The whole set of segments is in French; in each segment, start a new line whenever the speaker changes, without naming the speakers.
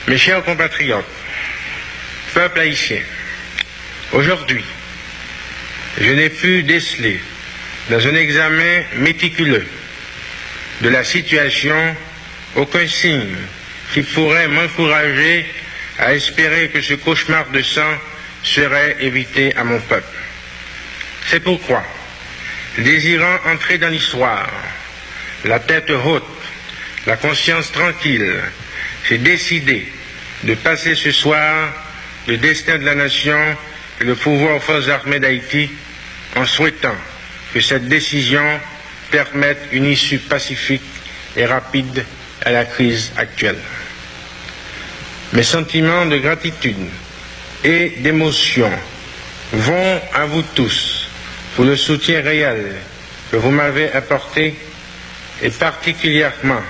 Mes chers compatriotes, peuple haïtien, aujourd'hui, je n'ai pu déceler, dans un examen méticuleux de la situation, aucun signe qui pourrait m'encourager à espérer que ce cauchemar de sang serait évité à mon peuple. C'est pourquoi, désirant entrer dans l'histoire, la tête haute, la conscience tranquille, j'ai décidé de passer ce soir le destin de la nation et le pouvoir aux forces armées d'Haïti en souhaitant que cette décision permette une issue pacifique et rapide à la crise actuelle. Mes sentiments de gratitude et d'émotion vont à vous tous pour le soutien réel que vous m'avez apporté et particulièrement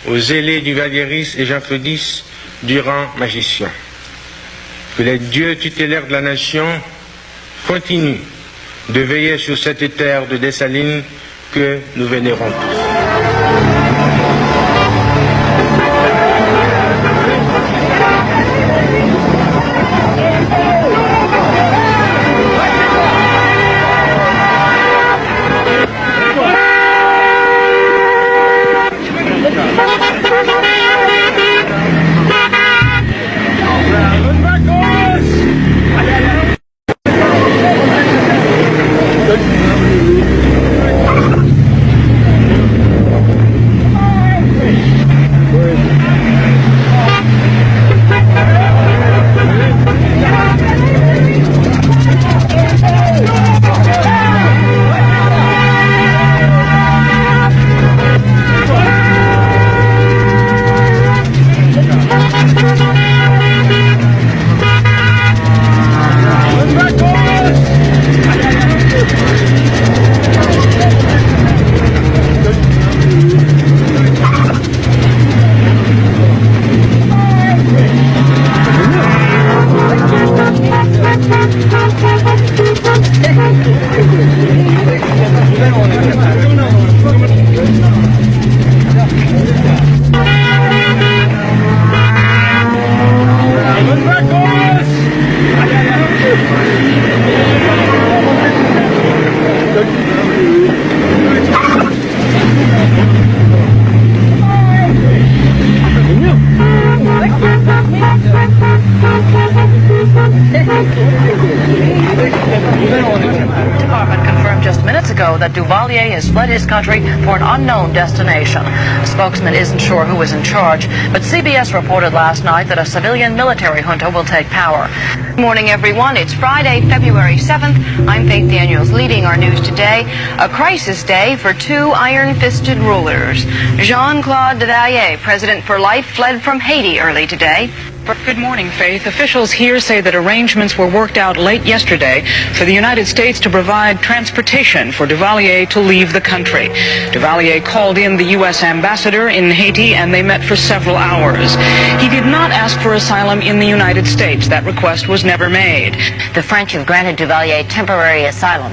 aux zélés du Valieris et Jean Claudis durant ma gestion. Que les dieux tutélaires de la nation continuent de veiller sur cette terre de Dessalines que nous vénérons tous.
That Duvalier has fled his country for an unknown destination. A spokesman isn't sure who is in charge, but CBS reported last night that a civilian military junta will take power. Good morning, everyone. It's Friday, February 7th. I'm Faith Daniels leading our news today. A crisis day for two iron-fisted rulers. Jean-Claude Duvalier, president for life, fled from Haiti early today.
Good morning, Faith. Officials here say that arrangements were worked out late yesterday for the United States to provide transportation for Duvalier to leave the country. Duvalier called in the U.S. ambassador in Haiti and they met for several hours. He did not ask for asylum in the United States. That request was never made.
The French have granted Duvalier temporary asylum.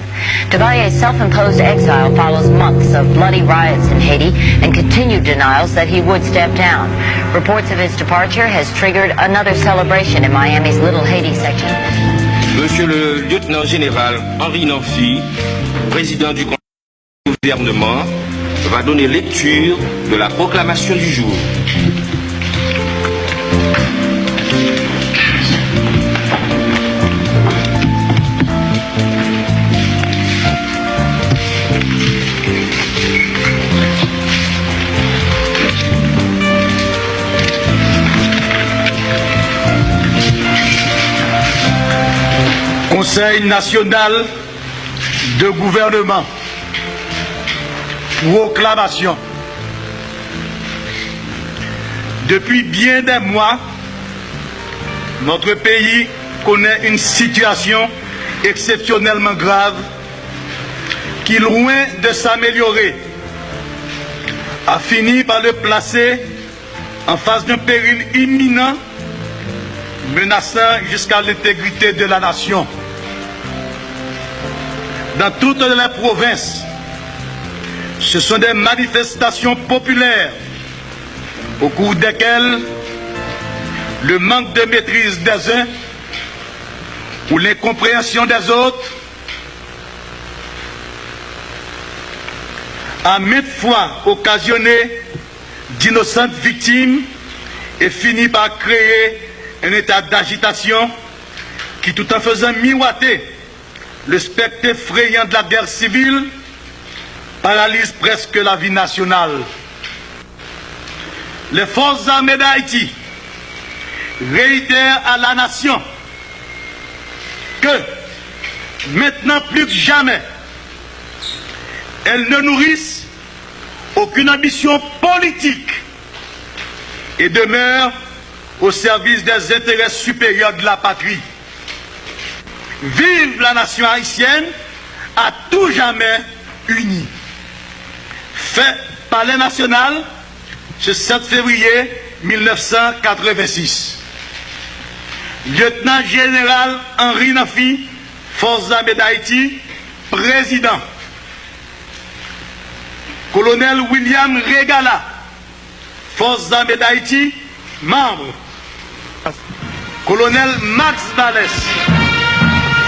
Duvalier's self-imposed exile follows months of bloody riots in Haiti and continued denials that he would step down. Reports of his departure has triggered another celebration in Miami's Little Haiti section.
Monsieur le lieutenant général Henri Nancy, président du gouvernement, va donner lecture de la proclamation du jour.
Conseil national de gouvernement. Proclamation. Depuis bien des mois, notre pays connaît une situation exceptionnellement grave qui, loin de s'améliorer, a fini par le placer en face d'un péril imminent menaçant jusqu'à l'intégrité de la nation. Dans toutes les provinces, ce sont des manifestations populaires au cours desquelles le manque de maîtrise des uns ou l'incompréhension des autres a maintes fois occasionné d'innocentes victimes et finit par créer un état d'agitation qui, tout en faisant miroiter le spectre effrayant de la guerre civile, paralyse presque la vie nationale. Les forces armées d'Haïti réitèrent à la nation que, maintenant plus que jamais, elles ne nourrissent aucune ambition politique et demeurent au service des intérêts supérieurs de la patrie. Vive la nation haïtienne à tout jamais unie. Fait Palais National ce 7 février 1986. Lieutenant général Henri Nafi, Forces armées d'Haïti, président. Colonel William Regala, Forces armées d'Haïti, membre. Colonel Max Vallès,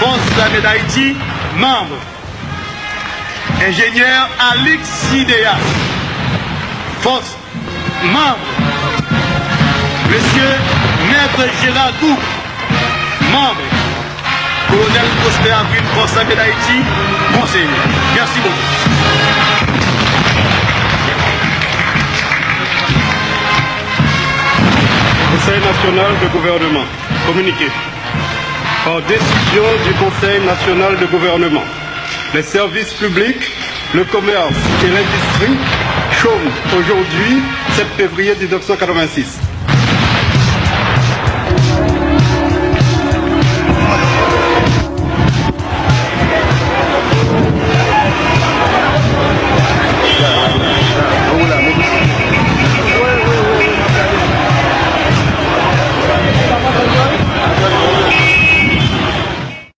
Forces armées d'Haïti, membre. Ingénieur Alix Sidea, force, membre. Monsieur Maître Gérard Dou, membre. Colonel Prosper Avril, Forces armées d'Haïti, conseiller. Merci beaucoup.
Conseil national de gouvernement. Communiqué. Par décision du Conseil national de gouvernement, les services publics, le commerce et l'industrie chôment aujourd'hui, 7 février 1986.